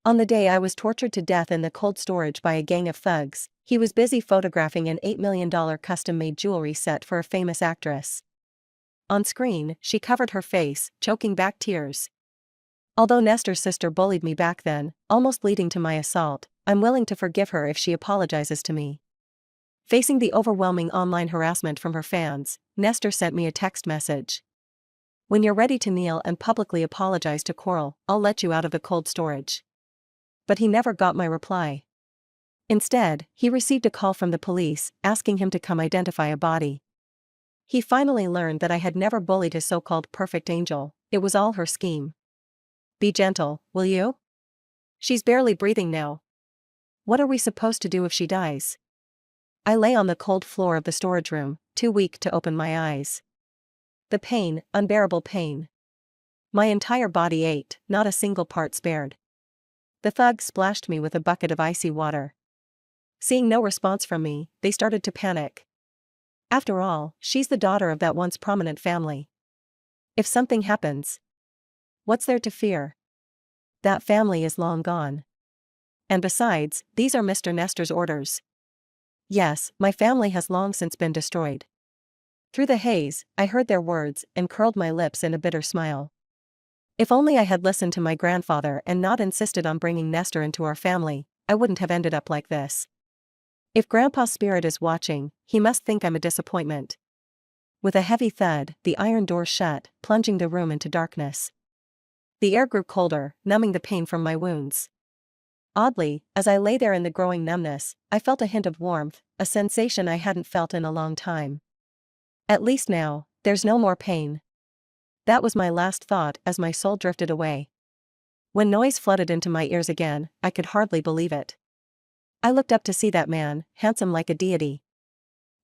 On the day I was tortured to death in the cold storage by a gang of thugs, he was busy photographing an $8 million custom-made jewelry set for a famous actress. On screen, she covered her face, choking back tears. Although Nestor's sister bullied me back then, almost leading to my assault, I'm willing to forgive her if she apologizes to me. Facing the overwhelming online harassment from her fans, Nestor sent me a text message. "When you're ready to kneel and publicly apologize to Coral, I'll let you out of the cold storage." But he never got my reply. Instead, he received a call from the police, asking him to come identify a body. He finally learned that I had never bullied his so-called perfect angel, it was all her scheme. "Be gentle, will you? She's barely breathing now. What are we supposed to do if she dies?" I lay on the cold floor of the storage room, too weak to open my eyes. The pain, unbearable pain. My entire body ached, not a single part spared. The thugs splashed me with a bucket of icy water. Seeing no response from me, they started to panic. After all, she's the daughter of that once prominent family. If something happens, what's there to fear? That family is long gone. And besides, these are Mr. Nestor's orders. Yes, my family has long since been destroyed. Through the haze, I heard their words and curled my lips in a bitter smile. If only I had listened to my grandfather and not insisted on bringing Nestor into our family, I wouldn't have ended up like this. If Grandpa's spirit is watching, he must think I'm a disappointment. With a heavy thud, the iron door shut, plunging the room into darkness. The air grew colder, numbing the pain from my wounds. Oddly, as I lay there in the growing numbness, I felt a hint of warmth, a sensation I hadn't felt in a long time. At least now, there's no more pain. That was my last thought as my soul drifted away. When noise flooded into my ears again, I could hardly believe it. I looked up to see that man, handsome like a deity.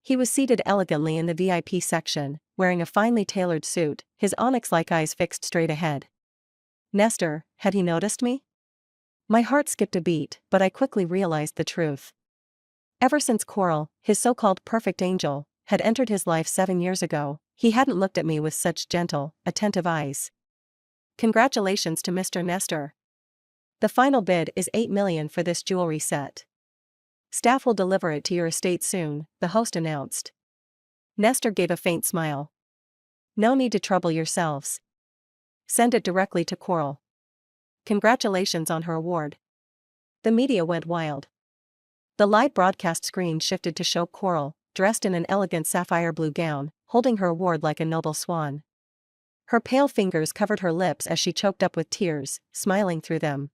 He was seated elegantly in the VIP section, wearing a finely tailored suit, his onyx-like eyes fixed straight ahead. Nestor, had he noticed me? My heart skipped a beat, but I quickly realized the truth. Ever since Coral, his so-called perfect angel, had entered his life 7 years ago, he hadn't looked at me with such gentle, attentive eyes. "Congratulations to Mr. Nestor. The final bid is $8 million for this jewelry set. Staff will deliver it to your estate soon," the host announced. Nestor gave a faint smile. "No need to trouble yourselves. Send it directly to Coral. Congratulations on her award." The media went wild. The live broadcast screen shifted to show Coral, dressed in an elegant sapphire blue gown, holding her award like a noble swan. Her pale fingers covered her lips as she choked up with tears, smiling through them.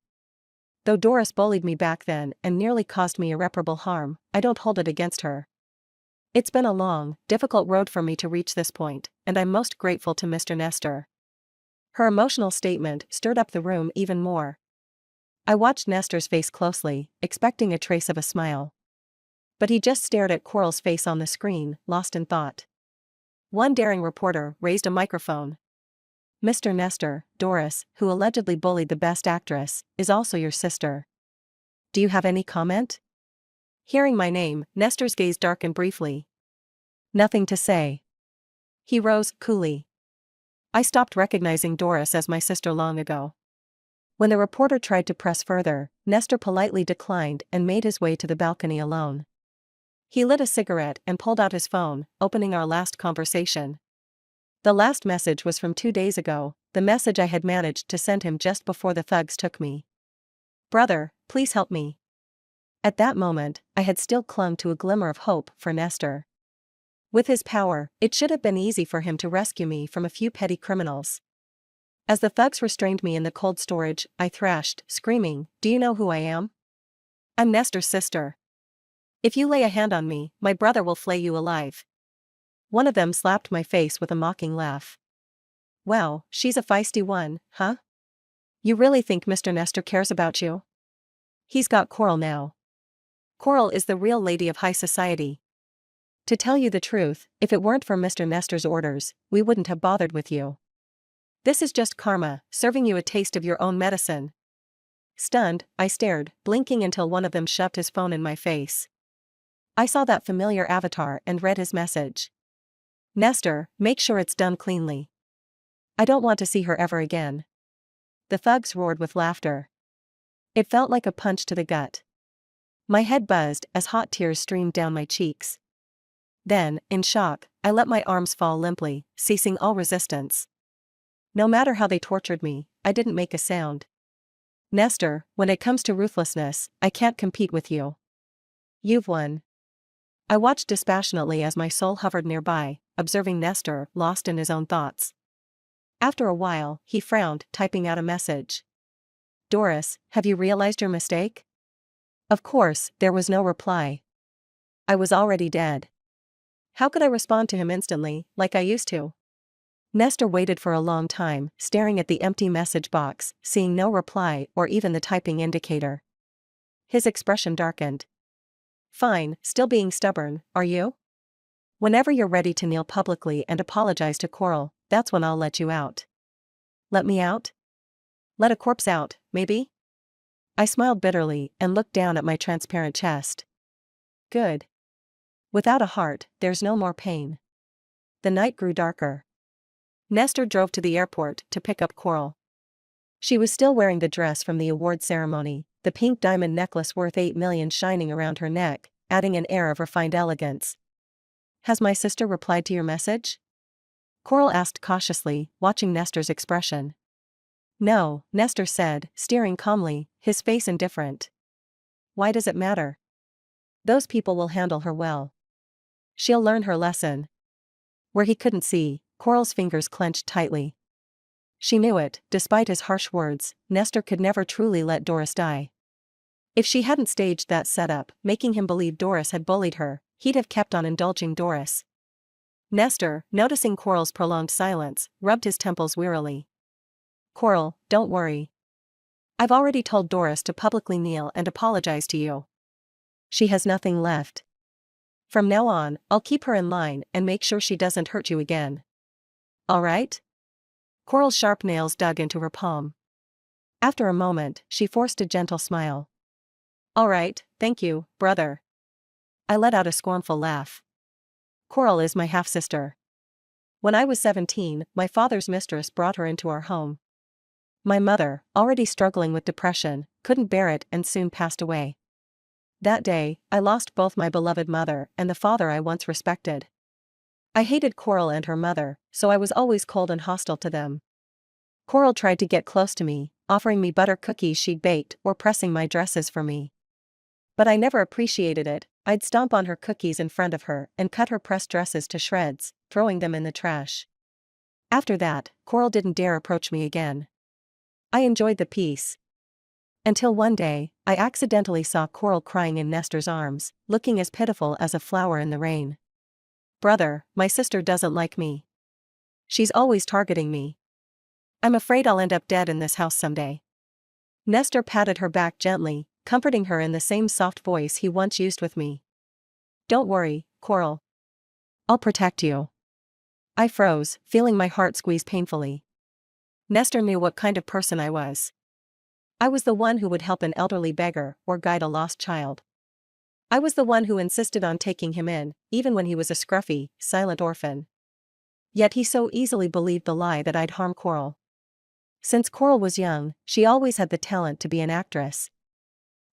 Though Doris bullied me back then and nearly caused me irreparable harm, I don't hold it against her. It's been a long, difficult road for me to reach this point, and I'm most grateful to Mr. Nestor. Her emotional statement stirred up the room even more. I watched Nestor's face closely, expecting a trace of a smile. But he just stared at Coral's face on the screen, lost in thought. One daring reporter raised a microphone. "Mr. Nestor, Doris, who allegedly bullied the best actress, is also your sister. Do you have any comment?" Hearing my name, Nestor's gaze darkened briefly. "Nothing to say." He rose, coolly. "I stopped recognizing Doris as my sister long ago." When the reporter tried to press further, Nestor politely declined and made his way to the balcony alone. He lit a cigarette and pulled out his phone, opening our last conversation. The last message was from 2 days ago, the message I had managed to send him just before the thugs took me. "Brother, please help me." At that moment, I had still clung to a glimmer of hope for Nestor. With his power, it should have been easy for him to rescue me from a few petty criminals. As the thugs restrained me in the cold storage, I thrashed, screaming, "Do you know who I am? I'm Nestor's sister. If you lay a hand on me, my brother will flay you alive." One of them slapped my face with a mocking laugh. "Wow, she's a feisty one, huh? You really think Mr. Nestor cares about you? He's got Coral now. Coral is the real lady of high society. To tell you the truth, if it weren't for Mr. Nestor's orders, we wouldn't have bothered with you. This is just karma, serving you a taste of your own medicine." Stunned, I stared, blinking until one of them shoved his phone in my face. I saw that familiar avatar and read his message. "Nestor, make sure it's done cleanly. I don't want to see her ever again." The thugs roared with laughter. It felt like a punch to the gut. My head buzzed as hot tears streamed down my cheeks. Then, in shock, I let my arms fall limply, ceasing all resistance. No matter how they tortured me, I didn't make a sound. Nestor, when it comes to ruthlessness, I can't compete with you. You've won. I watched dispassionately as my soul hovered nearby, observing Nestor, lost in his own thoughts. After a while, he frowned, typing out a message. Doris, have you realized your mistake? Of course, there was no reply. I was already dead. How could I respond to him instantly, like I used to? Nestor waited for a long time, staring at the empty message box, seeing no reply or even the typing indicator. His expression darkened. Fine, still being stubborn, are you? Whenever you're ready to kneel publicly and apologize to Coral, that's when I'll let you out. Let me out? Let a corpse out, maybe? I smiled bitterly and looked down at my transparent chest. Good. Without a heart, there's no more pain. The night grew darker. Nestor drove to the airport to pick up Coral. She was still wearing the dress from the award ceremony, the pink diamond necklace worth $8 million shining around her neck, adding an air of refined elegance. Has my sister replied to your message? Coral asked cautiously, watching Nestor's expression. No, Nestor said, steering calmly, his face indifferent. Why does it matter? Those people will handle her well. She'll learn her lesson. Where he couldn't see, Coral's fingers clenched tightly. She knew it, despite his harsh words, Nestor could never truly let Doris die. If she hadn't staged that setup, making him believe Doris had bullied her, he'd have kept on indulging Doris. Nestor, noticing Coral's prolonged silence, rubbed his temples wearily. Coral, don't worry. I've already told Doris to publicly kneel and apologize to you. She has nothing left. From now on, I'll keep her in line and make sure she doesn't hurt you again. All right? Coral's sharp nails dug into her palm. After a moment, she forced a gentle smile. All right, thank you, brother. I let out a scornful laugh. Coral is my half-sister. When I was 17, my father's mistress brought her into our home. My mother, already struggling with depression, couldn't bear it and soon passed away. That day, I lost both my beloved mother and the father I once respected. I hated Coral and her mother, so I was always cold and hostile to them. Coral tried to get close to me, offering me butter cookies she'd baked or pressing my dresses for me. But I never appreciated it. I'd stomp on her cookies in front of her and cut her pressed dresses to shreds, throwing them in the trash. After that, Coral didn't dare approach me again. I enjoyed the peace. Until one day, I accidentally saw Coral crying in Nestor's arms, looking as pitiful as a flower in the rain. Brother, my sister doesn't like me. She's always targeting me. I'm afraid I'll end up dead in this house someday. Nestor patted her back gently, comforting her in the same soft voice he once used with me. Don't worry, Coral. I'll protect you. I froze, feeling my heart squeeze painfully. Nestor knew what kind of person I was. I was the one who would help an elderly beggar or guide a lost child. I was the one who insisted on taking him in, even when he was a scruffy, silent orphan. Yet he so easily believed the lie that I'd harm Coral. Since Coral was young, she always had the talent to be an actress.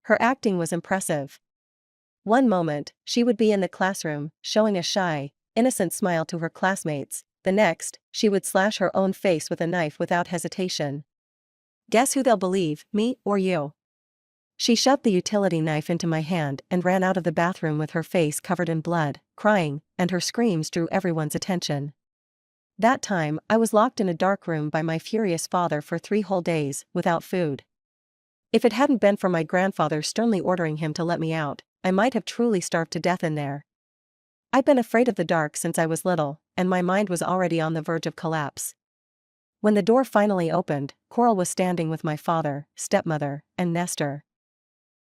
Her acting was impressive. One moment, she would be in the classroom, showing a shy, innocent smile to her classmates. The next, she would slash her own face with a knife without hesitation. Guess who they'll believe, me or you? She shoved the utility knife into my hand and ran out of the bathroom with her face covered in blood, crying, and her screams drew everyone's attention. That time, I was locked in a dark room by my furious father for 3 whole days, without food. If it hadn't been for my grandfather sternly ordering him to let me out, I might have truly starved to death in there. I'd been afraid of the dark since I was little, and my mind was already on the verge of collapse. When the door finally opened, Coral was standing with my father, stepmother, and Nestor.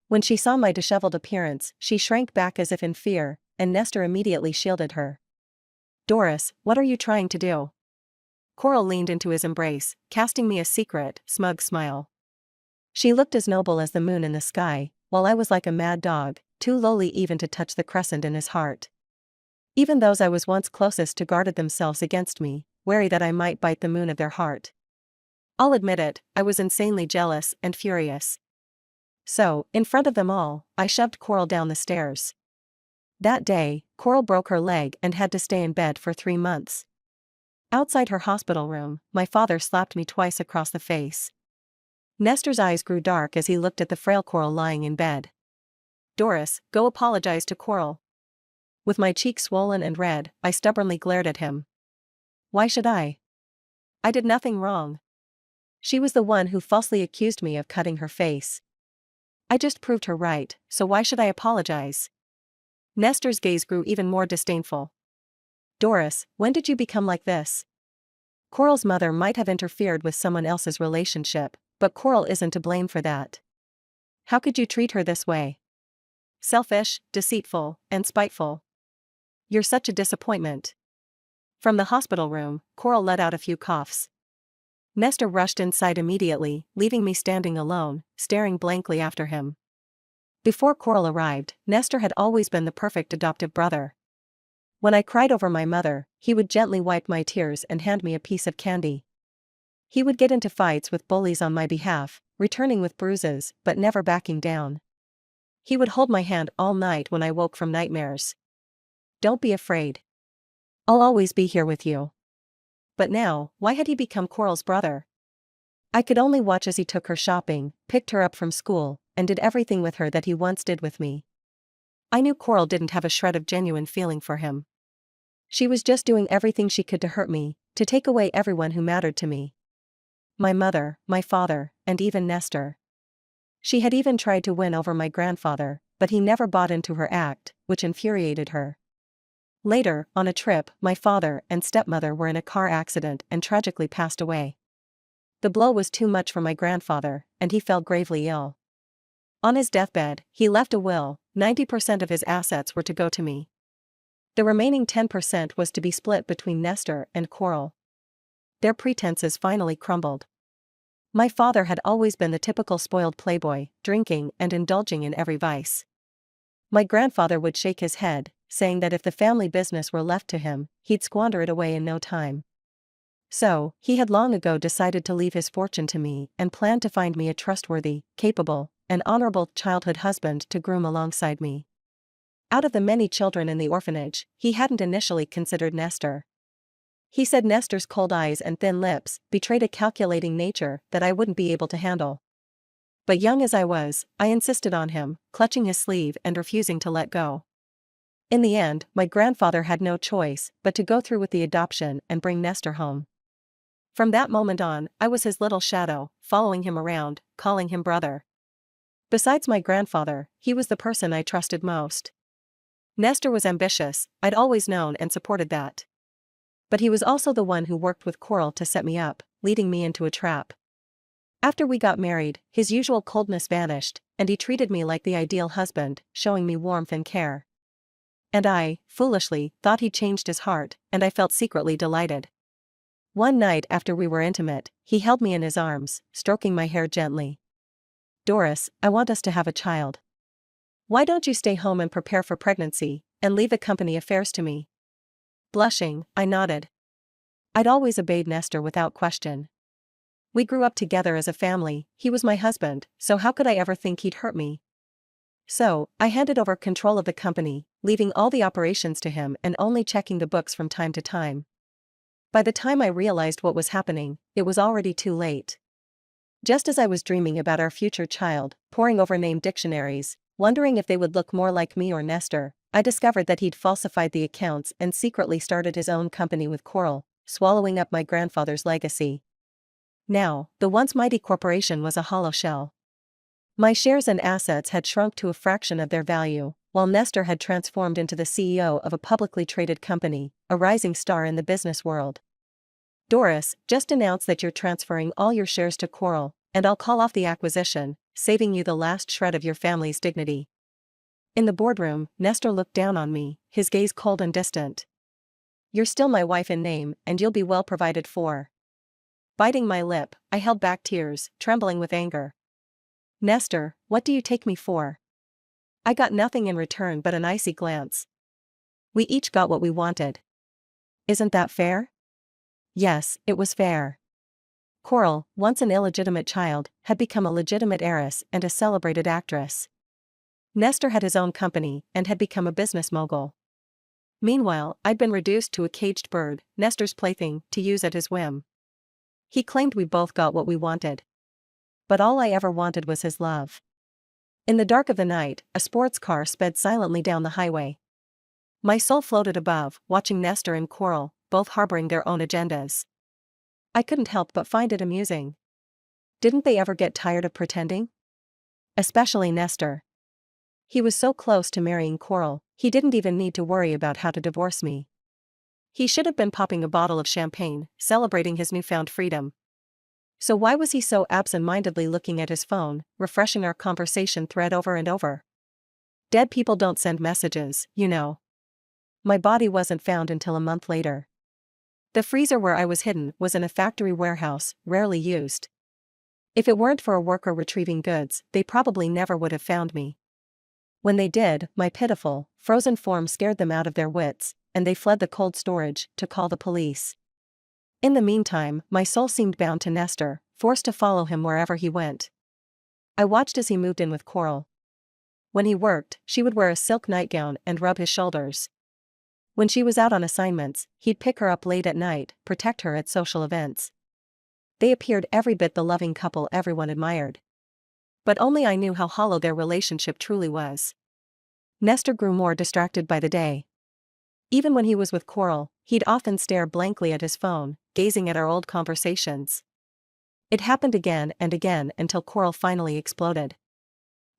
When she saw my disheveled appearance, she shrank back as if in fear, and Nestor immediately shielded her. Doris, what are you trying to do? Coral leaned into his embrace, casting me a secret, smug smile. She looked as noble as the moon in the sky, while I was like a mad dog, too lowly even to touch the crescent in his heart. Even those I was once closest to guarded themselves against me, wary that I might bite the moon of their heart. I'll admit it, I was insanely jealous and furious. So, in front of them all, I shoved Coral down the stairs. That day, Coral broke her leg and had to stay in bed for 3 months. Outside her hospital room, my father slapped me twice across the face. Nestor's eyes grew dark as he looked at the frail Coral lying in bed. "Doris, go apologize to Coral." With my cheeks swollen and red, I stubbornly glared at him. "Why should I? I did nothing wrong. She was the one who falsely accused me of cutting her face. I just proved her right, so why should I apologize?" Nestor's gaze grew even more disdainful. "Doris, when did you become like this? Coral's mother might have interfered with someone else's relationship, but Coral isn't to blame for that. How could you treat her this way? Selfish, deceitful, and spiteful. You're such a disappointment." From the hospital room, Coral let out a few coughs. Nestor rushed inside immediately, leaving me standing alone, staring blankly after him. Before Coral arrived, Nestor had always been the perfect adoptive brother. When I cried over my mother, he would gently wipe my tears and hand me a piece of candy. He would get into fights with bullies on my behalf, returning with bruises, but never backing down. He would hold my hand all night when I woke from nightmares. "Don't be afraid. I'll always be here with you." But now, why had he become Coral's brother? I could only watch as he took her shopping, picked her up from school, and did everything with her that he once did with me. I knew Coral didn't have a shred of genuine feeling for him. She was just doing everything she could to hurt me, to take away everyone who mattered to me. My mother, my father, and even Nestor. She had even tried to win over my grandfather, but he never bought into her act, which infuriated her. Later, on a trip, my father and stepmother were in a car accident and tragically passed away. The blow was too much for my grandfather, and he fell gravely ill. On his deathbed, he left a will. 90% of his assets were to go to me. The remaining 10% was to be split between Nestor and Coral. Their pretenses finally crumbled. My father had always been the typical spoiled playboy, drinking and indulging in every vice. My grandfather would shake his head, saying that if the family business were left to him, he'd squander it away in no time. So, he had long ago decided to leave his fortune to me and planned to find me a trustworthy, capable, and honorable childhood husband to groom alongside me. Out of the many children in the orphanage, he hadn't initially considered Nestor. He said Nestor's cold eyes and thin lips betrayed a calculating nature that I wouldn't be able to handle. But young as I was, I insisted on him, clutching his sleeve and refusing to let go. In the end, my grandfather had no choice but to go through with the adoption and bring Nestor home. From that moment on, I was his little shadow, following him around, calling him brother. Besides my grandfather, he was the person I trusted most. Nestor was ambitious, I'd always known and supported that. But he was also the one who worked with Coral to set me up, leading me into a trap. After we got married, his usual coldness vanished, and he treated me like the ideal husband, showing me warmth and care. And I, foolishly, thought he'd changed his heart, and I felt secretly delighted. One night after we were intimate, he held me in his arms, stroking my hair gently. "Doris, I want us to have a child. Why don't you stay home and prepare for pregnancy, and leave the company affairs to me?" Blushing, I nodded. I'd always obeyed Nestor without question. We grew up together as a family, he was my husband, so how could I ever think he'd hurt me? So, I handed over control of the company, leaving all the operations to him and only checking the books from time to time. By the time I realized what was happening, it was already too late. Just as I was dreaming about our future child, poring over name dictionaries, wondering if they would look more like me or Nestor, I discovered that he'd falsified the accounts and secretly started his own company with Coral, swallowing up my grandfather's legacy. Now, the once mighty corporation was a hollow shell. My shares and assets had shrunk to a fraction of their value, while Nestor had transformed into the CEO of a publicly traded company, a rising star in the business world. "Doris, just announce that you're transferring all your shares to Coral, and I'll call off the acquisition, saving you the last shred of your family's dignity." In the boardroom, Nestor looked down on me, his gaze cold and distant. "You're still my wife in name, and you'll be well provided for." Biting my lip, I held back tears, trembling with anger. "Nestor, what do you take me for?" I got nothing in return but an icy glance. We each got what we wanted. Isn't that fair? Yes, it was fair. Coral, once an illegitimate child, had become a legitimate heiress and a celebrated actress. Nestor had his own company and had become a business mogul. Meanwhile, I'd been reduced to a caged bird, Nestor's plaything, to use at his whim. He claimed we both got what we wanted. But all I ever wanted was his love. In the dark of the night, a sports car sped silently down the highway. My soul floated above, watching Nestor and Coral, both harboring their own agendas. I couldn't help but find it amusing. Didn't they ever get tired of pretending? Especially Nestor. He was so close to marrying Coral, he didn't even need to worry about how to divorce me. He should have been popping a bottle of champagne, celebrating his newfound freedom. So why was he so absent-mindedly looking at his phone, refreshing our conversation thread over and over? Dead people don't send messages, you know. My body wasn't found until a month later. The freezer where I was hidden was in a factory warehouse, rarely used. If it weren't for a worker retrieving goods, they probably never would have found me. When they did, my pitiful, frozen form scared them out of their wits, and they fled the cold storage to call the police. In the meantime, my soul seemed bound to Nestor, forced to follow him wherever he went. I watched as he moved in with Coral. When he worked, she would wear a silk nightgown and rub his shoulders. When she was out on assignments, he'd pick her up late at night, protect her at social events. They appeared every bit the loving couple everyone admired. But only I knew how hollow their relationship truly was. Nestor grew more distracted by the day. Even when he was with Coral, he'd often stare blankly at his phone, gazing at our old conversations. It happened again and again until Coral finally exploded.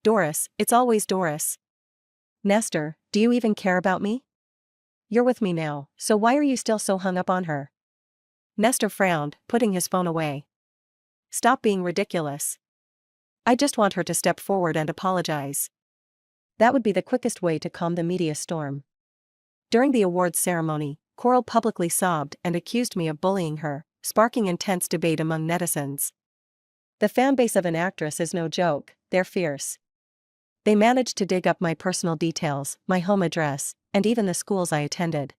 "Doris, it's always Doris. Nestor, do you even care about me? You're with me now, so why are you still so hung up on her?" Nestor frowned, putting his phone away. "Stop being ridiculous. I just want her to step forward and apologize. That would be the quickest way to calm the media storm." During the awards ceremony, Coral publicly sobbed and accused me of bullying her, sparking intense debate among netizens. The fanbase of an actress is no joke, they're fierce. They managed to dig up my personal details, my home address, and even the schools I attended.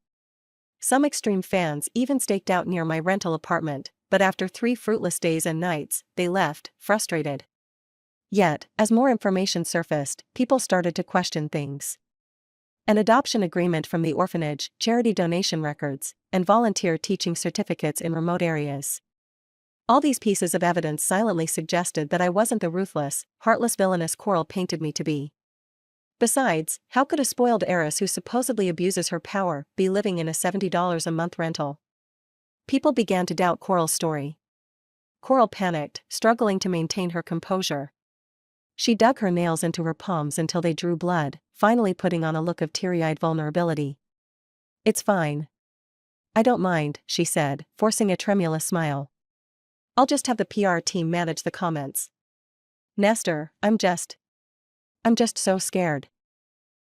Some extreme fans even staked out near my rental apartment, but after 3 fruitless days and nights, they left, frustrated. Yet, as more information surfaced, people started to question things. An adoption agreement from the orphanage, charity donation records, and volunteer teaching certificates in remote areas. All these pieces of evidence silently suggested that I wasn't the ruthless, heartless villainous Coral painted me to be. Besides, how could a spoiled heiress who supposedly abuses her power be living in a $70 a month rental? People began to doubt Coral's story. Coral panicked, struggling to maintain her composure. She dug her nails into her palms until they drew blood, finally putting on a look of teary-eyed vulnerability. "It's fine. I don't mind," she said, forcing a tremulous smile. "I'll just have the PR team manage the comments. Nestor, I'm just so scared."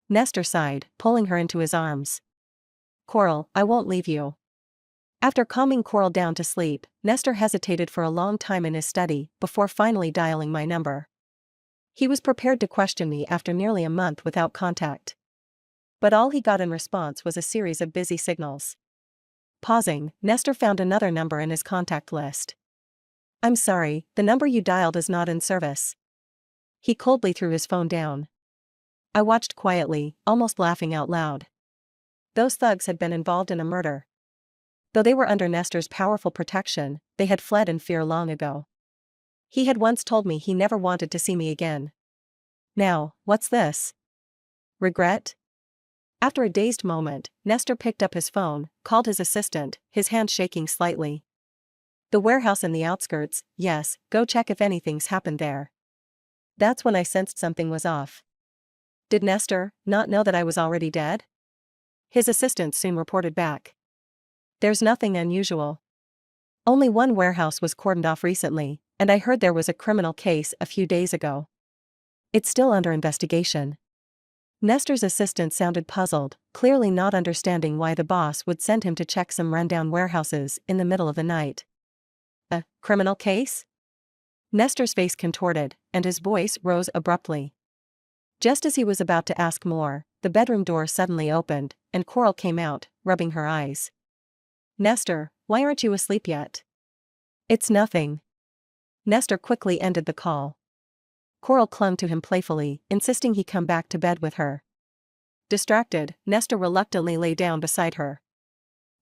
Nestor sighed, pulling her into his arms. "Coral, I won't leave you." After calming Coral down to sleep, Nestor hesitated for a long time in his study, before finally dialing my number. He was prepared to question me after nearly a month without contact. But all he got in response was a series of busy signals. Pausing, Nestor found another number in his contact list. "I'm sorry, the number you dialed is not in service." He coldly threw his phone down. I watched quietly, almost laughing out loud. Those thugs had been involved in a murder. Though they were under Nestor's powerful protection, they had fled in fear long ago. He had once told me he never wanted to see me again. Now, what's this? Regret? After a dazed moment, Nestor picked up his phone, called his assistant, his hand shaking slightly. "The warehouse in the outskirts, yes, go check if anything's happened there." That's when I sensed something was off. Did Nestor not know that I was already dead? His assistant soon reported back. "There's nothing unusual. Only one warehouse was cordoned off recently, and I heard there was a criminal case a few days ago. It's still under investigation." Nestor's assistant sounded puzzled, clearly not understanding why the boss would send him to check some rundown warehouses in the middle of the night. "A criminal case?" Nestor's face contorted, and his voice rose abruptly. Just as he was about to ask more, the bedroom door suddenly opened, and Coral came out, rubbing her eyes. "Nestor, why aren't you asleep yet?" "It's nothing. Nestor quickly ended the call. Coral clung to him playfully, insisting he come back to bed with her. Distracted, Nestor reluctantly lay down beside her.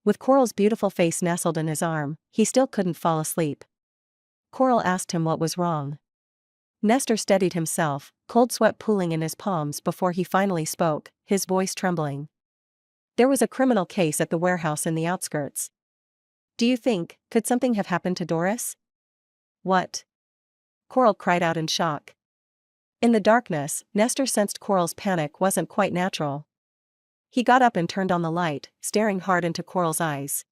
With Coral's beautiful face nestled in his arm, he still couldn't fall asleep. Coral asked him what was wrong. Nestor steadied himself, cold sweat pooling in his palms before he finally spoke, his voice trembling. There was a criminal case at the warehouse in the outskirts. Do you think, could something have happened to Doris? What? Coral cried out in shock. In the darkness, Nestor sensed Coral's panic wasn't quite natural. He got up and turned on the light, staring hard into Coral's eyes.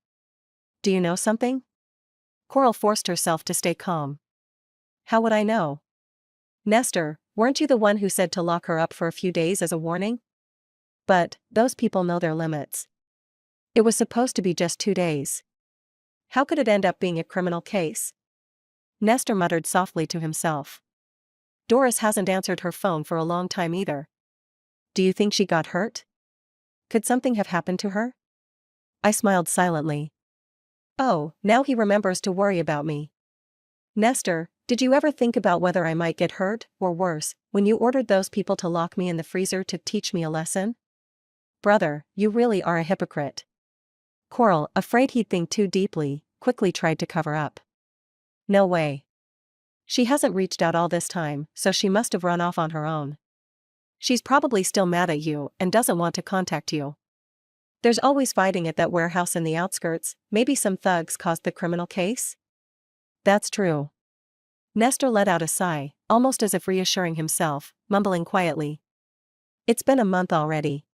Do you know something? Coral forced herself to stay calm. How would I know? Nestor, weren't you the one who said to lock her up for a few days as a warning? But, those people know their limits. It was supposed to be just 2 days. How could it end up being a criminal case? Nestor muttered softly to himself. Doris hasn't answered her phone for a long time either. Do you think she got hurt? Could something have happened to her? I smiled silently. Oh, now he remembers to worry about me. Nestor, did you ever think about whether I might get hurt, or worse, when you ordered those people to lock me in the freezer to teach me a lesson? Brother, you really are a hypocrite. Coral, afraid he'd think too deeply, quickly tried to cover up. No way. She hasn't reached out all this time, so she must have run off on her own. She's probably still mad at you and doesn't want to contact you. There's always fighting at that warehouse in the outskirts, maybe some thugs caused the criminal case? That's true. Nestor let out a sigh, almost as if reassuring himself, mumbling quietly. It's been a month already.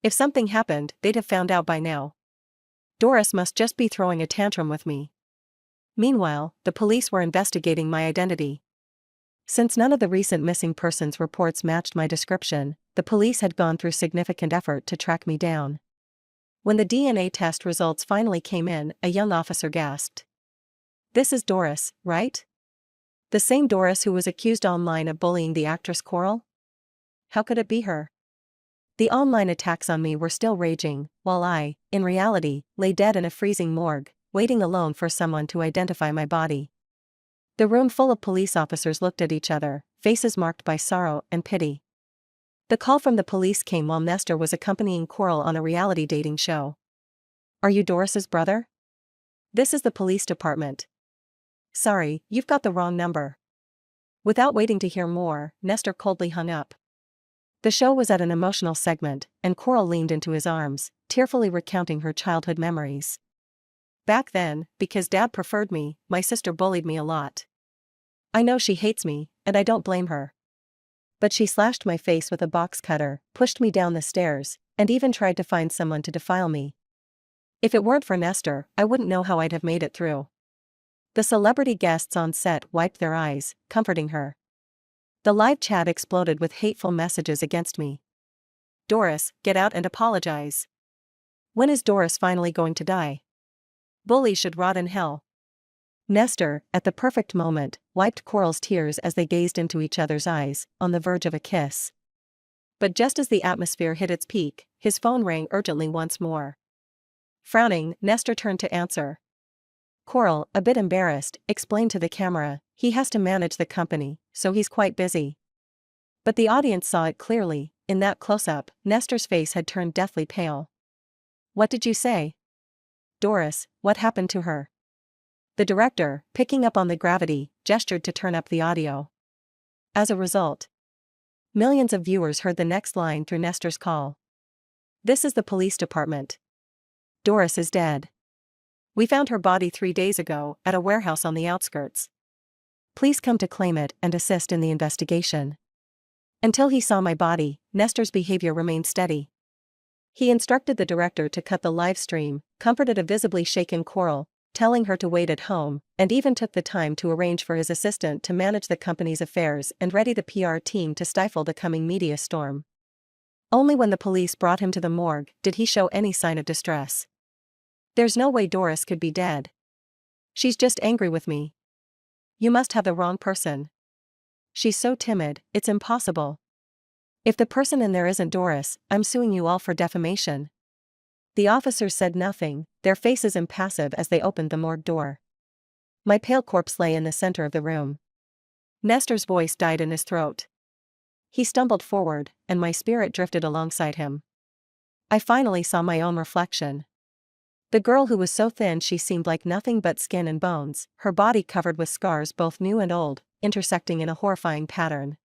If something happened, they'd have found out by now. Doris must just be throwing a tantrum with me. Meanwhile, the police were investigating my identity. Since none of the recent missing persons reports matched my description, the police had gone through significant effort to track me down. When the DNA test results finally came in, a young officer gasped. This is Doris, right? The same Doris who was accused online of bullying the actress Coral? How could it be her? The online attacks on me were still raging, while I, in reality, lay dead in a freezing morgue, waiting alone for someone to identify my body. The room full of police officers looked at each other, faces marked by sorrow and pity. The call from the police came while Nestor was accompanying Coral on a reality dating show. Are you Doris's brother? This is the police department. Sorry, you've got the wrong number. Without waiting to hear more, Nestor coldly hung up. The show was at an emotional segment, and Coral leaned into his arms, tearfully recounting her childhood memories. Back then, because Dad preferred me, my sister bullied me a lot. I know she hates me, and I don't blame her. But she slashed my face with a box cutter, pushed me down the stairs, and even tried to find someone to defile me. If it weren't for Nestor, I wouldn't know how I'd have made it through. The celebrity guests on set wiped their eyes, comforting her. The live chat exploded with hateful messages against me. Doris, get out and apologize. When is Doris finally going to die? Bullies should rot in hell. Nestor, at the perfect moment, wiped Coral's tears as they gazed into each other's eyes, on the verge of a kiss. But just as the atmosphere hit its peak, his phone rang urgently once more. Frowning, Nestor turned to answer. Coral, a bit embarrassed, explained to the camera, he has to manage the company, so he's quite busy. But the audience saw it clearly, in that close-up, Nestor's face had turned deathly pale. What did you say? Doris, what happened to her? The director, picking up on the gravity, gestured to turn up the audio. As a result, millions of viewers heard the next line through Nestor's call. This is the police department. Doris is dead. We found her body 3 days ago, at a warehouse on the outskirts. Please come to claim it and assist in the investigation. Until he saw my body, Nestor's behavior remained steady. He instructed the director to cut the live stream, comforted a visibly shaken Coral, telling her to wait at home, and even took the time to arrange for his assistant to manage the company's affairs and ready the PR team to stifle the coming media storm. Only when the police brought him to the morgue did he show any sign of distress. There's no way Doris could be dead. She's just angry with me. You must have the wrong person. She's so timid, it's impossible. If the person in there isn't Doris, I'm suing you all for defamation. The officers said nothing, their faces impassive as they opened the morgue door. My pale corpse lay in the center of the room. Nestor's voice died in his throat. He stumbled forward, and my spirit drifted alongside him. I finally saw my own reflection. The girl who was so thin she seemed like nothing but skin and bones, her body covered with scars both new and old, intersecting in a horrifying pattern.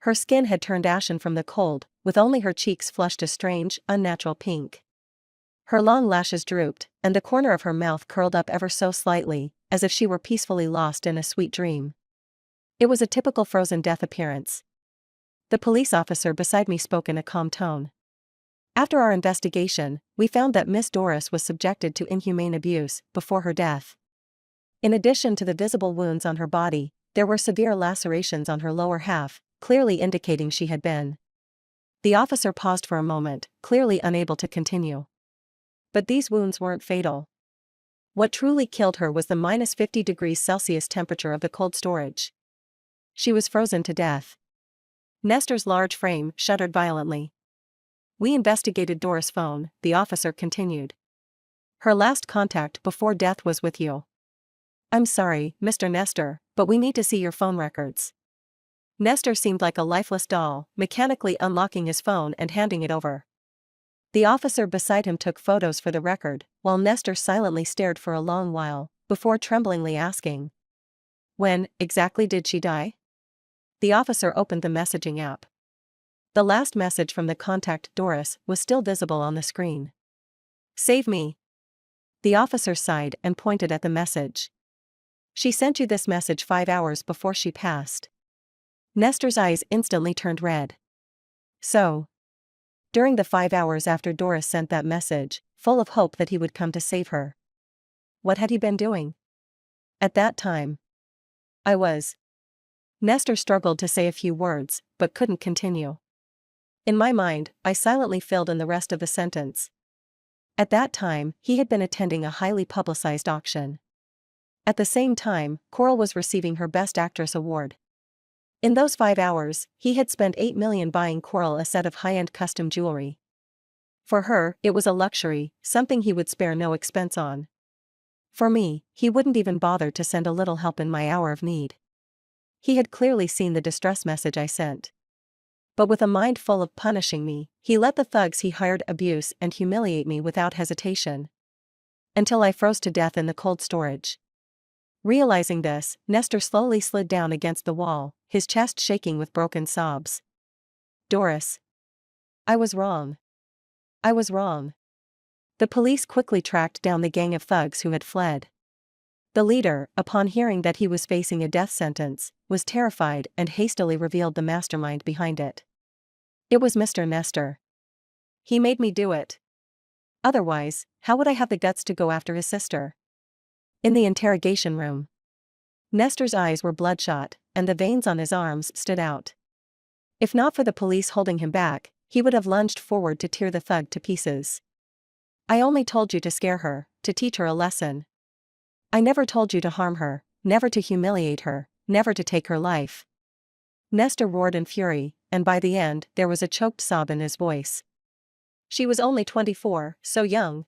Her skin had turned ashen from the cold, with only her cheeks flushed a strange, unnatural pink. Her long lashes drooped, and the corner of her mouth curled up ever so slightly, as if she were peacefully lost in a sweet dream. It was a typical frozen death appearance. The police officer beside me spoke in a calm tone. After our investigation, we found that Miss Doris was subjected to inhumane abuse before her death. In addition to the visible wounds on her body, there were severe lacerations on her lower half, clearly indicating she had been. The officer paused for a moment, clearly unable to continue. But these wounds weren't fatal. What truly killed her was the -50 degrees Celsius temperature of the cold storage. She was frozen to death. Nestor's large frame shuddered violently. We investigated Doris' phone, the officer continued. Her last contact before death was with you. I'm sorry, Mr. Nestor, but we need to see your phone records. Nestor seemed like a lifeless doll, mechanically unlocking his phone and handing it over. The officer beside him took photos for the record, while Nestor silently stared for a long while, before tremblingly asking, "When, exactly did she die?" The officer opened the messaging app. The last message from the contact, Doris, was still visible on the screen. "Save me." The officer sighed and pointed at the message. "She sent you this message 5 hours before she passed." Nestor's eyes instantly turned red. So, during the 5 hours after Doris sent that message, full of hope that he would come to save her, what had he been doing? At that time, I was. Nestor struggled to say a few words, but couldn't continue. In my mind, I silently filled in the rest of the sentence. At that time, he had been attending a highly publicized auction. At the same time, Coral was receiving her Best Actress award. In those 5 hours, he had spent $8 million buying Coral a set of high-end custom jewelry. For her, it was a luxury, something he would spare no expense on. For me, he wouldn't even bother to send a little help in my hour of need. He had clearly seen the distress message I sent. But with a mind full of punishing me, he let the thugs he hired abuse and humiliate me without hesitation. Until I froze to death in the cold storage. Realizing this, Nestor slowly slid down against the wall, his chest shaking with broken sobs. Doris. I was wrong. I was wrong. The police quickly tracked down the gang of thugs who had fled. The leader, upon hearing that he was facing a death sentence, was terrified and hastily revealed the mastermind behind it. It was Mr. Nestor. He made me do it. Otherwise, how would I have the guts to go after his sister? In the interrogation room, Nestor's eyes were bloodshot, and the veins on his arms stood out. If not for the police holding him back, he would have lunged forward to tear the thug to pieces. I only told you to scare her, to teach her a lesson. I never told you to harm her, never to humiliate her, never to take her life. Nestor roared in fury, and by the end, there was a choked sob in his voice. She was only 24, so young.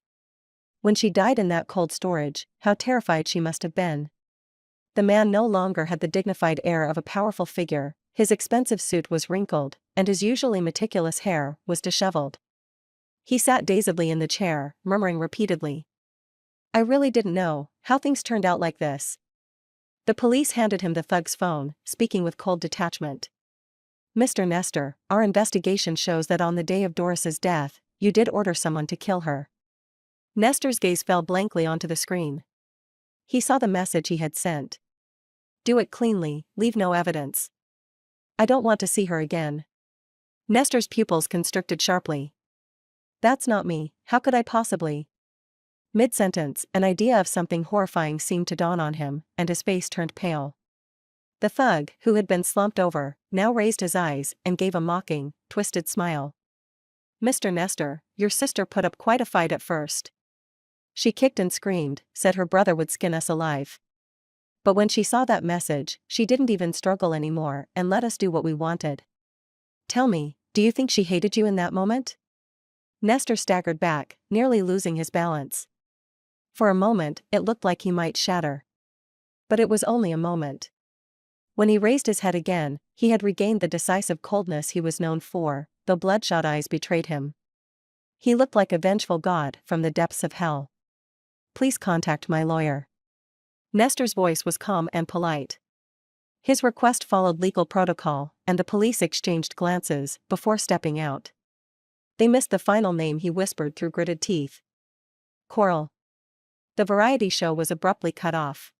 When she died in that cold storage, how terrified she must have been. The man no longer had the dignified air of a powerful figure, his expensive suit was wrinkled, and his usually meticulous hair was disheveled. He sat dazedly in the chair, murmuring repeatedly, "I really didn't know how things turned out like this." The police handed him the thug's phone, speaking with cold detachment. "Mr. Nestor, our investigation shows that on the day of Doris's death, you did order someone to kill her." Nestor's gaze fell blankly onto the screen. He saw the message he had sent. "Do it cleanly, leave no evidence. I don't want to see her again." Nestor's pupils constricted sharply. "That's not me, how could I possibly?" Mid-sentence, an idea of something horrifying seemed to dawn on him, and his face turned pale. The thug, who had been slumped over, now raised his eyes and gave a mocking, twisted smile. "Mr. Nestor, your sister put up quite a fight at first. She kicked and screamed, said her brother would skin us alive. But when she saw that message, she didn't even struggle anymore and let us do what we wanted. Tell me, do you think she hated you in that moment?" Nestor staggered back, nearly losing his balance. For a moment, it looked like he might shatter. But it was only a moment. When he raised his head again, he had regained the decisive coldness he was known for, though bloodshot eyes betrayed him. He looked like a vengeful god from the depths of hell. Please contact my lawyer. Nestor's voice was calm and polite. His request followed legal protocol, and the police exchanged glances before stepping out. They missed the final name he whispered through gritted teeth. Coral. The variety show was abruptly cut off.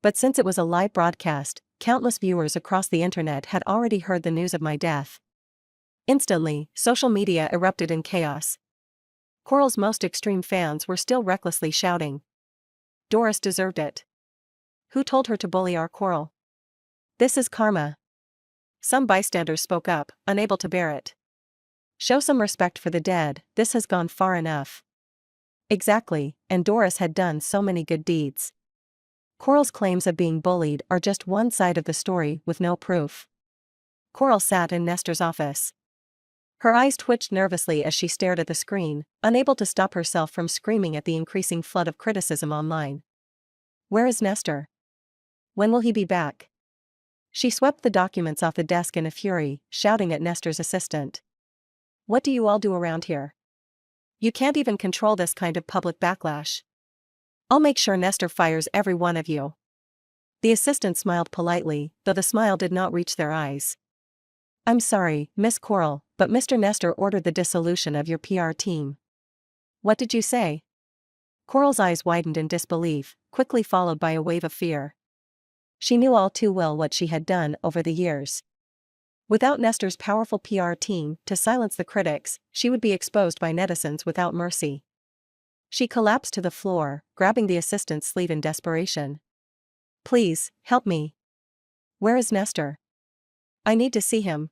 But since it was a live broadcast, countless viewers across the internet had already heard the news of my death. Instantly, social media erupted in chaos. Coral's most extreme fans were still recklessly shouting, "Doris deserved it. Who told her to bully our Coral? This is karma." Some bystanders spoke up, unable to bear it. "Show some respect for the dead, this has gone far enough." Exactly, and Doris had done so many good deeds. Coral's claims of being bullied are just one side of the story with no proof. Coral sat in Nestor's office. Her eyes twitched nervously as she stared at the screen, unable to stop herself from screaming at the increasing flood of criticism online. Where is Nestor? When will he be back? She swept the documents off the desk in a fury, shouting at Nestor's assistant. What do you all do around here? You can't even control this kind of public backlash. I'll make sure Nestor fires every one of you. The assistant smiled politely, though the smile did not reach their eyes. I'm sorry, Miss Coral, but Mr. Nestor ordered the dissolution of your PR team. What did you say? Coral's eyes widened in disbelief, quickly followed by a wave of fear. She knew all too well what she had done over the years. Without Nestor's powerful PR team to silence the critics, she would be exposed by netizens without mercy. She collapsed to the floor, grabbing the assistant's sleeve in desperation. Please, help me. Where is Nestor? I need to see him.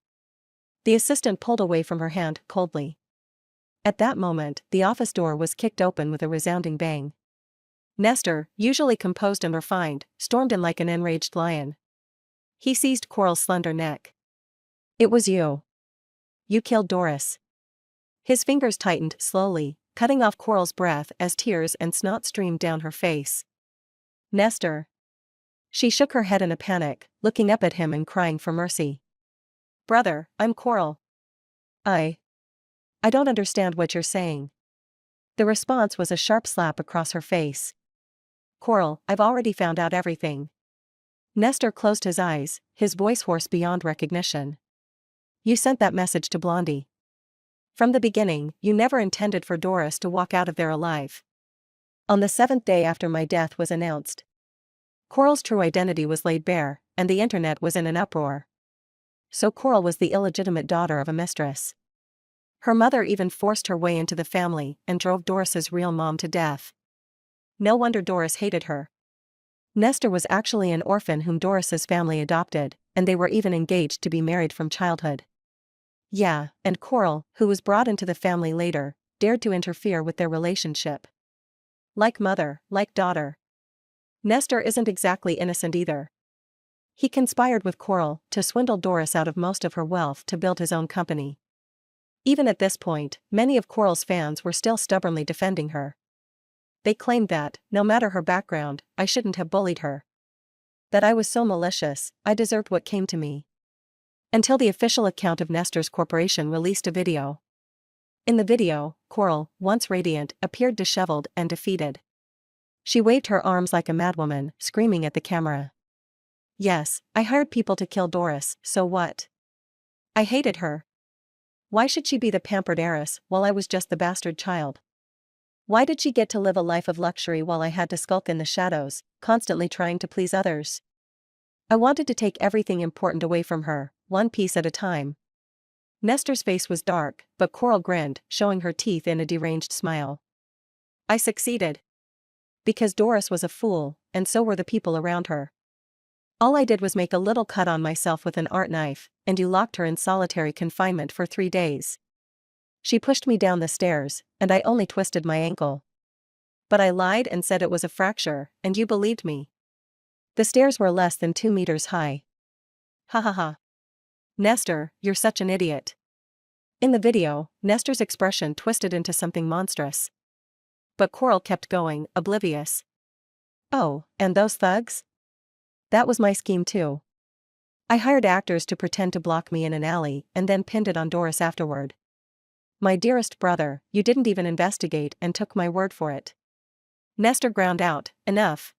The assistant pulled away from her hand coldly. At that moment, the office door was kicked open with a resounding bang. Nestor, usually composed and refined, stormed in like an enraged lion. He seized Coral's slender neck. It was you. You killed Doris. His fingers tightened slowly, cutting off Coral's breath as tears and snot streamed down her face. Nestor. She shook her head in a panic, looking up at him and crying for mercy. Brother, I'm Coral. I don't understand what you're saying. The response was a sharp slap across her face. Coral, I've already found out everything. Nestor closed his eyes, his voice hoarse beyond recognition. You sent that message to Blondie. From the beginning, you never intended for Doris to walk out of there alive. On the 7th day after my death was announced, Coral's true identity was laid bare, and the internet was in an uproar. So Coral was the illegitimate daughter of a mistress. Her mother even forced her way into the family and drove Doris's real mom to death. No wonder Doris hated her. Nestor was actually an orphan whom Doris's family adopted, and they were even engaged to be married from childhood. Yeah, and Coral, who was brought into the family later, dared to interfere with their relationship. Like mother, like daughter. Nestor isn't exactly innocent either. He conspired with Coral to swindle Doris out of most of her wealth to build his own company. Even at this point, many of Coral's fans were still stubbornly defending her. They claimed that, no matter her background, I shouldn't have bullied her. That I was so malicious, I deserved what came to me. Until the official account of Nestor's corporation released a video. In the video, Coral, once radiant, appeared disheveled and defeated. She waved her arms like a madwoman, screaming at the camera. Yes, I hired people to kill Doris, so what? I hated her. Why should she be the pampered heiress while I was just the bastard child? Why did she get to live a life of luxury while I had to skulk in the shadows, constantly trying to please others? I wanted to take everything important away from her, one piece at a time. Nestor's face was dark, but Coral grinned, showing her teeth in a deranged smile. I succeeded. Because Doris was a fool, and so were the people around her. All I did was make a little cut on myself with an art knife, and you locked her in solitary confinement for 3 days. She pushed me down the stairs, and I only twisted my ankle. But I lied and said it was a fracture, and you believed me. The stairs were less than 2 meters high. Ha ha ha. Nestor, you're such an idiot. In the video, Nestor's expression twisted into something monstrous. But Coral kept going, oblivious. Oh, and those thugs? That was my scheme too. I hired actors to pretend to block me in an alley and then pinned it on Doris afterward. My dearest brother, you didn't even investigate and took my word for it. Nestor ground out, enough.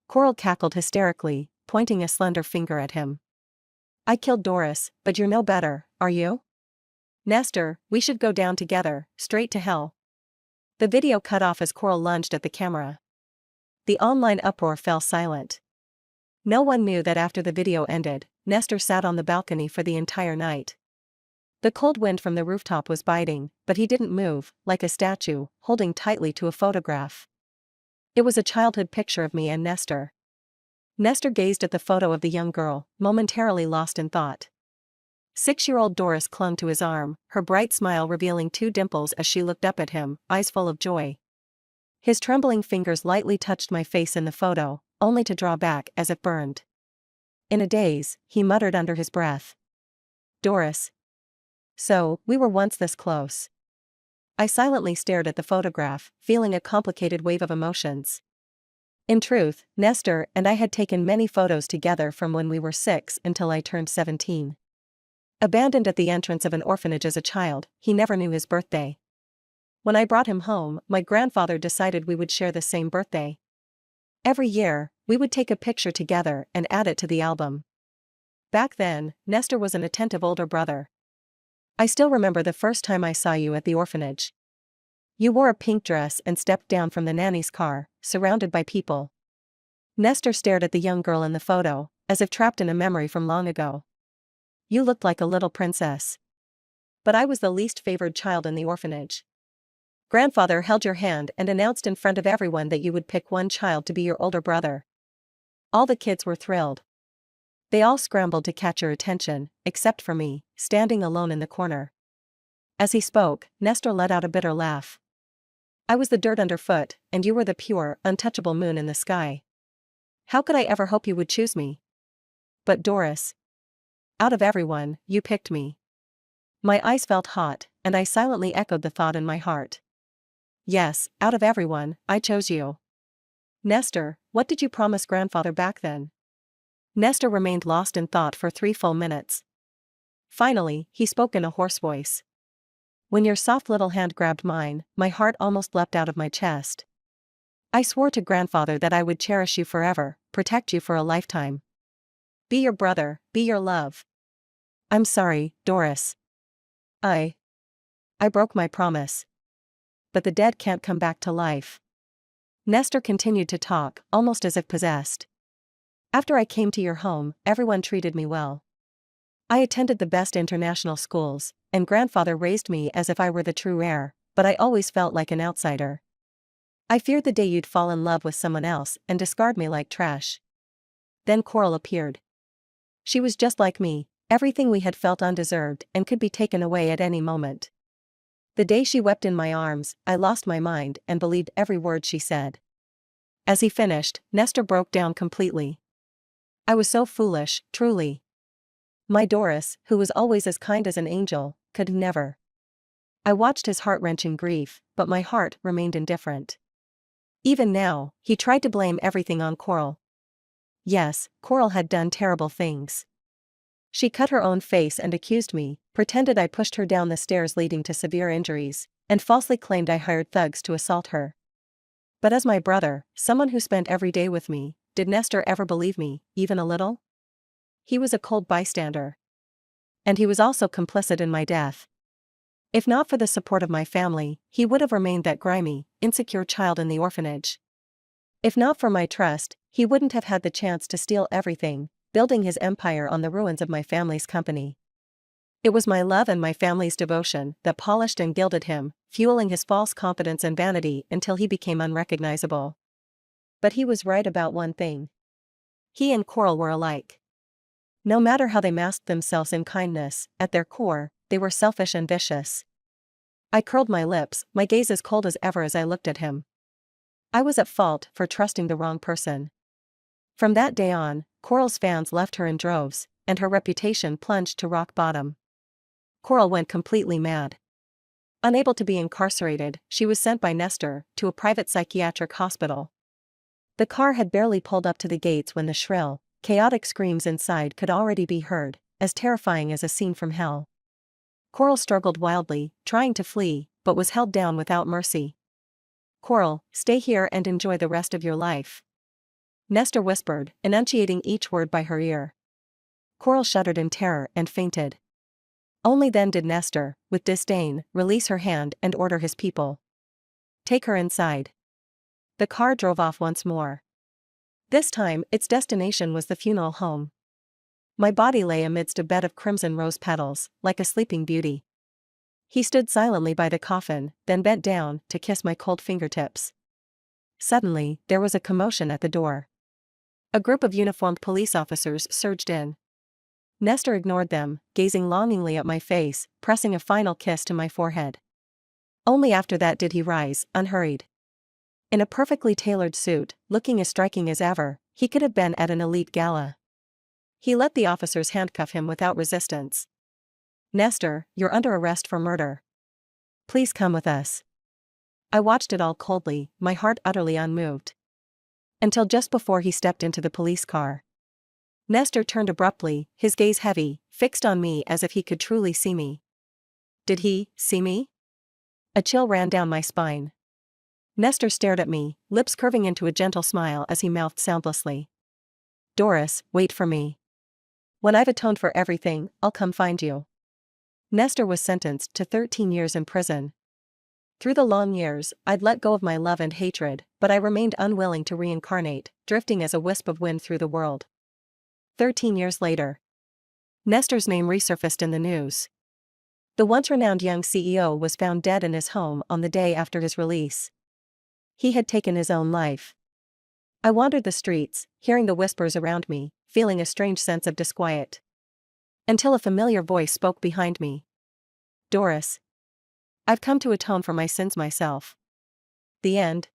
Coral cackled hysterically, pointing a slender finger at him. I killed Doris, but you're no better, are you? Nestor, we should go down together, straight to hell. The video cut off as Coral lunged at the camera. The online uproar fell silent. No one knew that after the video ended, Nestor sat on the balcony for the entire night. The cold wind from the rooftop was biting, but he didn't move, like a statue, holding tightly to a photograph. It was a childhood picture of me and Nestor. Nestor gazed at the photo of the young girl, momentarily lost in thought. 6-year-old Doris clung to his arm, her bright smile revealing 2 dimples as she looked up at him, eyes full of joy. His trembling fingers lightly touched my face in the photo, only to draw back as if burned. In a daze, he muttered under his breath. Doris. So, we were once this close. I silently stared at the photograph, feeling a complicated wave of emotions. In truth, Nestor and I had taken many photos together from when we were 6 until I turned 17. Abandoned at the entrance of an orphanage as a child, he never knew his birthday. When I brought him home, my grandfather decided we would share the same birthday. Every year, we would take a picture together and add it to the album. Back then, Nestor was an attentive older brother. I still remember the first time I saw you at the orphanage. You wore a pink dress and stepped down from the nanny's car, surrounded by people. Nestor stared at the young girl in the photo, as if trapped in a memory from long ago. You looked like a little princess. But I was the least favored child in the orphanage. Grandfather held your hand and announced in front of everyone that you would pick one child to be your older brother. All the kids were thrilled. They all scrambled to catch your attention, except for me, standing alone in the corner. As he spoke, Nestor let out a bitter laugh. I was the dirt underfoot, and you were the pure, untouchable moon in the sky. How could I ever hope you would choose me? But Doris. Out of everyone, you picked me. My eyes felt hot, and I silently echoed the thought in my heart. Yes, out of everyone, I chose you. Nestor, what did you promise grandfather back then? Nestor remained lost in thought for 3 full minutes. Finally, he spoke in a hoarse voice. When your soft little hand grabbed mine, my heart almost leapt out of my chest. I swore to grandfather that I would cherish you forever, protect you for a lifetime. Be your brother, be your love. I'm sorry, Doris. I broke my promise. But the dead can't come back to life. Nestor continued to talk, almost as if possessed. After I came to your home, everyone treated me well. I attended the best international schools, and grandfather raised me as if I were the true heir, but I always felt like an outsider. I feared the day you'd fall in love with someone else and discard me like trash. Then Coral appeared. She was just like me, everything we had felt undeserved and could be taken away at any moment. The day she wept in my arms, I lost my mind and believed every word she said. As he finished, Nestor broke down completely. I was so foolish, truly. My Doris, who was always as kind as an angel, could never. I watched his heart-wrenching grief, but my heart remained indifferent. Even now, he tried to blame everything on Coral. Yes, Coral had done terrible things. She cut her own face and accused me, pretended I pushed her down the stairs leading to severe injuries, and falsely claimed I hired thugs to assault her. But as my brother, someone who spent every day with me, did Nestor ever believe me, even a little? He was a cold bystander. And he was also complicit in my death. If not for the support of my family, he would have remained that grimy, insecure child in the orphanage. If not for my trust, he wouldn't have had the chance to steal everything, building his empire on the ruins of my family's company. It was my love and my family's devotion that polished and gilded him, fueling his false confidence and vanity until he became unrecognizable. But he was right about one thing. He and Coral were alike. No matter how they masked themselves in kindness, at their core, they were selfish and vicious. I curled my lips, my gaze as cold as ever as I looked at him. I was at fault for trusting the wrong person. From that day on, Coral's fans left her in droves, and her reputation plunged to rock bottom. Coral went completely mad. Unable to be incarcerated, she was sent by Nestor to a private psychiatric hospital. The car had barely pulled up to the gates when the shrill, Chaotic screams inside could already be heard, as terrifying as a scene from hell. Coral struggled wildly, trying to flee, but was held down without mercy. "Coral, stay here and enjoy the rest of your life," Nestor whispered, enunciating each word by her ear. Coral shuddered in terror and fainted. Only then did Nestor, with disdain, release her hand and order his people. "Take her inside." The car drove off once more. This time, its destination was the funeral home. My body lay amidst a bed of crimson rose petals, like a sleeping beauty. He stood silently by the coffin, then bent down to kiss my cold fingertips. Suddenly, there was a commotion at the door. A group of uniformed police officers surged in. Nestor ignored them, gazing longingly at my face, pressing a final kiss to my forehead. Only after that did he rise, unhurried. In a perfectly tailored suit, looking as striking as ever, he could have been at an elite gala. He let the officers handcuff him without resistance. "Nestor, you're under arrest for murder. Please come with us." I watched it all coldly, my heart utterly unmoved. Until just before he stepped into the police car. Nestor turned abruptly, his gaze heavy, fixed on me as if he could truly see me. Did he see me? A chill ran down my spine. Nestor stared at me, lips curving into a gentle smile as he mouthed soundlessly. "Doris, wait for me. When I've atoned for everything, I'll come find you." Nestor was sentenced to 13 years in prison. Through the long years, I'd let go of my love and hatred, but I remained unwilling to reincarnate, drifting as a wisp of wind through the world. 13 years later. Nestor's name resurfaced in the news. The once renowned young CEO was found dead in his home on the day after his release. He had taken his own life. I wandered the streets, hearing the whispers around me, feeling a strange sense of disquiet. Until a familiar voice spoke behind me. "Doris. I've come to atone for my sins myself." The end.